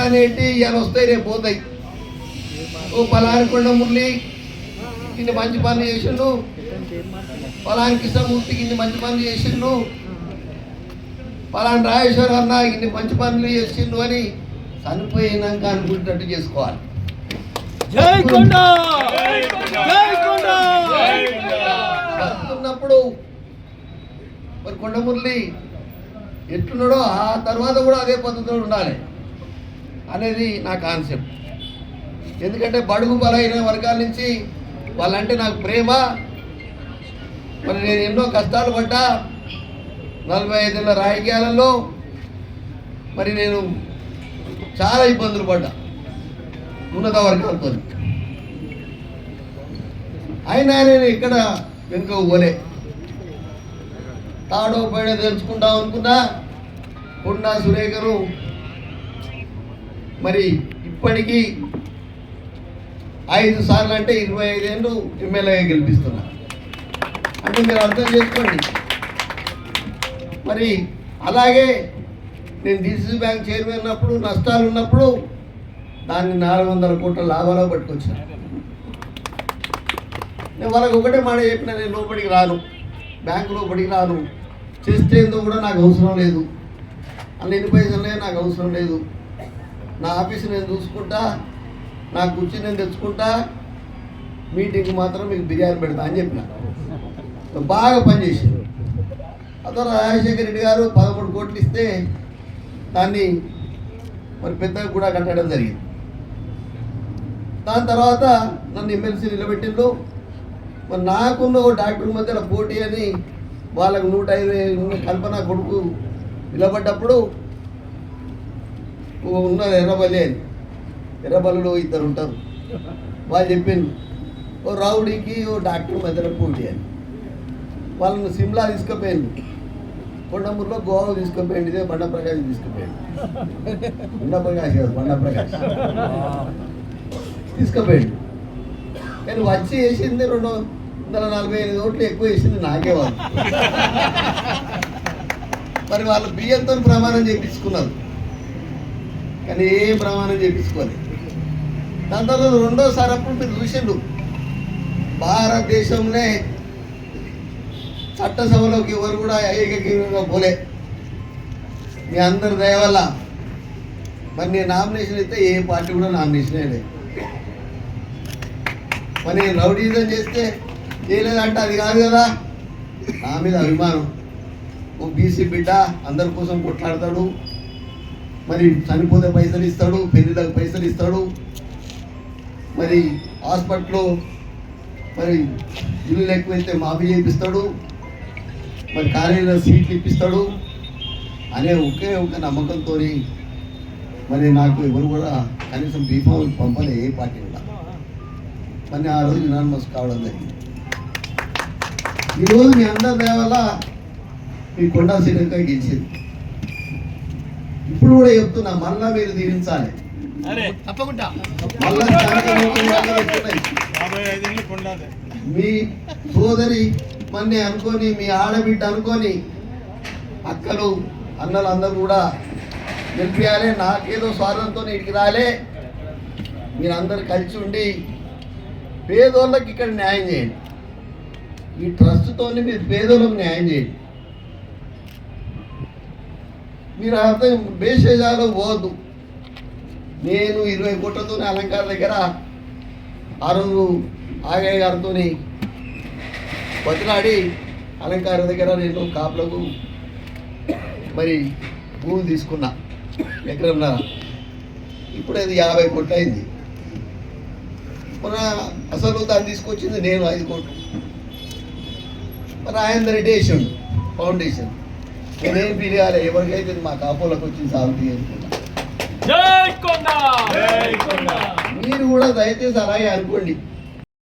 అనేటి ఇవాళ వస్తాయి రేపు పోతాయి. ఓ పలాని కొండ మురళి ఇన్ని మంచి పనులు చేసిండు, పలాని కృష్ణమూర్తికి ఇన్ని మంచి పనులు చేసిండు, పలాని రాజేశ్వర అన్న ఇన్ని మంచి పనులు చేసిండు అని చనిపోయినాక అనుకునేటట్టు చేసుకోవాలి. బతుకున్నప్పుడు మరి కొండమురళి ఎట్లున్నాడో ఆ తర్వాత కూడా అదే పద్ధతిలో ఉండాలి అనేది నా కాన్సెప్ట్. ఎందుకంటే బడుగు బలైన వర్గాల నుంచి వాళ్ళంటే నాకు ప్రేమ. మరి నేను ఎన్నో కష్టాలు పడ్డా 45 ఏళ్ళ రాజకీయాలలో. మరి నేను చాలా ఇబ్బందులు పడ్డా ఉన్నత వర్గాలతో. అయినా నేను ఇక్కడ వెనుక పోలే. తాడో పేడ తెలుసుకుంటాం అనుకున్నా. కొండా సురేఖను మరి ఇప్పటికీ 5 సార్లు అంటే 25 ఏళ్ళు ఎమ్మెల్యేగా గెలిపిస్తున్నా. అంటే మీరు అర్థం చేసుకోండి. మరి అలాగే నేను డిసిసి బ్యాంక్ చైర్మన్ ఉన్నప్పుడు నష్టాలు ఉన్నప్పుడు దాన్ని 400 కోట్ల లాభాలు పట్టుకొచ్చాను. నేను వాళ్ళకి ఒకటే మాట చెప్పిన, నేను లోపలికి రాను, బ్యాంకు లోపలికి రాను, చేస్తే ఏందో కూడా నాకు అవసరం లేదు, అందులో ఎన్ని పైసలు నాకు అవసరం లేదు, నా ఆఫీసు నేను చూసుకుంటా, నా కుర్చీ నేను తెచ్చుకుంటా, మీటింగ్ మాత్రం మీకు బిర్యానీ పెడతా అని చెప్పిన. బాగా పనిచేసింది. అతను రాజశేఖర రెడ్డి గారు 13 కోట్లు ఇస్తే దాన్ని మరి పెద్దగా కూడా కట్టడం జరిగింది. దాని తర్వాత నన్ను ఎమ్మెల్సీ నిలబెట్టిండు. మరి నాకున్న డాక్టర్ మధ్యలో పోటీ అని వాళ్ళకు 150 కల్పన కొడుకు నిలబడ్డప్పుడు ఉన్నారు ఎర్రబల్లి అని. ఎర్రబల్లిలో 2 ఉంటారు. వాళ్ళు చెప్పింది ఓ రౌడీకి ఓ డాక్టర్ మధ్యలో పోటీ అని. వాళ్ళని సిమ్లా తీసుకుపోయింది, కొండమూరులో గోవా తీసుకుపోయింది, ఇదే బండప్రకాష్ తీసుకుపోయింది. బండప్రకాష్ కాదు, బండప్రకాష్ తీసుకుపోయింది. కానీ వచ్చి వేసింది 245 ఓట్లు ఎక్కువ వేసింది నాకే. వాళ్ళు మరి వాళ్ళు బియ్యంతో ప్రమాణం చేయించుకున్నారు, కానీ ఏం ప్రమాణం చేయించుకోలేదు. దాని తర్వాత రెండోసారి అప్పుడు మీరు చూసిండు, భారతదేశంలో చట్టసభలోకి ఎవరు కూడా ఏకగ్రీవంగా పోలే. మీ అందరి దయ వల్ల మరి నేను నామినేషన్ అయితే ఏ పార్టీ కూడా నామినేషన్ లేదు. మరి నేను రౌడీజం చేస్తే చేయలేదంటే అది కాదు కదా. నా మీద అభిమానం. ఓ బీసీ బిడ్డ అందరి కోసం కొట్లాడతాడు, మరి చనిపోతే పైసలు ఇస్తాడు, పెళ్ళిళ్ళకి పైసలు ఇస్తాడు, మరి హాస్పిటల్లో మరి ఇల్లు ఎక్కువైతే మాఫీ చేపిస్తాడు, మరి కాలేజీలో సీట్లు ఇప్పిస్తాడు అనే ఒకే ఒక నమ్మకంతో మరి నాకు ఎవరు కూడా కనీసం బీఫామ్ పంపలే ఏ పార్టీ కూడా. మరి ఆ రోజు యునానిమస్ కావడం జరిగింది. ఈరోజు మీ అందరి దయ వల్ల మీ కొండా శ్రీలంక గెలిచింది. ఇప్పుడు కూడా చెప్తున్నా, మళ్ళా మీరు దీవించాలి. మీ సోదరి మన్ని అనుకొని, మీ ఆడబిడ్డ అనుకొని, అక్కలు అన్నలు అందరూ కూడా గెలిపియాలి. నాకేదో స్వార్థంతో ఇక్కడికి రాలే. మీరందరూ కలిసి ఉండి పేదోళ్ళకి ఇక్కడ న్యాయం చేయండి. ఈ ట్రస్ట్తో మీరు పేదోళ్ళకి న్యాయం చేయండి. మీరు అర్థం బేషజాలో పోవద్దు. నేను 20 కోట్లతో అలంకార దగ్గర ఆ రోజు ఆగయ్య గారితో బతిలాడి అలంకార దగ్గర నేను కాపులకు మరి భూమి తీసుకున్నా ఎకరంన్నర. ఇప్పుడు అది 50 కోట్లు అయింది. మన అసలు దాన్ని తీసుకొచ్చింది నేను 5 కోట్లు. మరి రాజేందర్ రెడ్డి వేసిండు ఫౌండేషన్. నేనేం ఫీల్ కాలే, ఎవరికైతే మా కాపులకు వచ్చింది సాగుతీ అనుకుంటా. మీరు కూడా దయచేసి అలాగే అనుకోండి.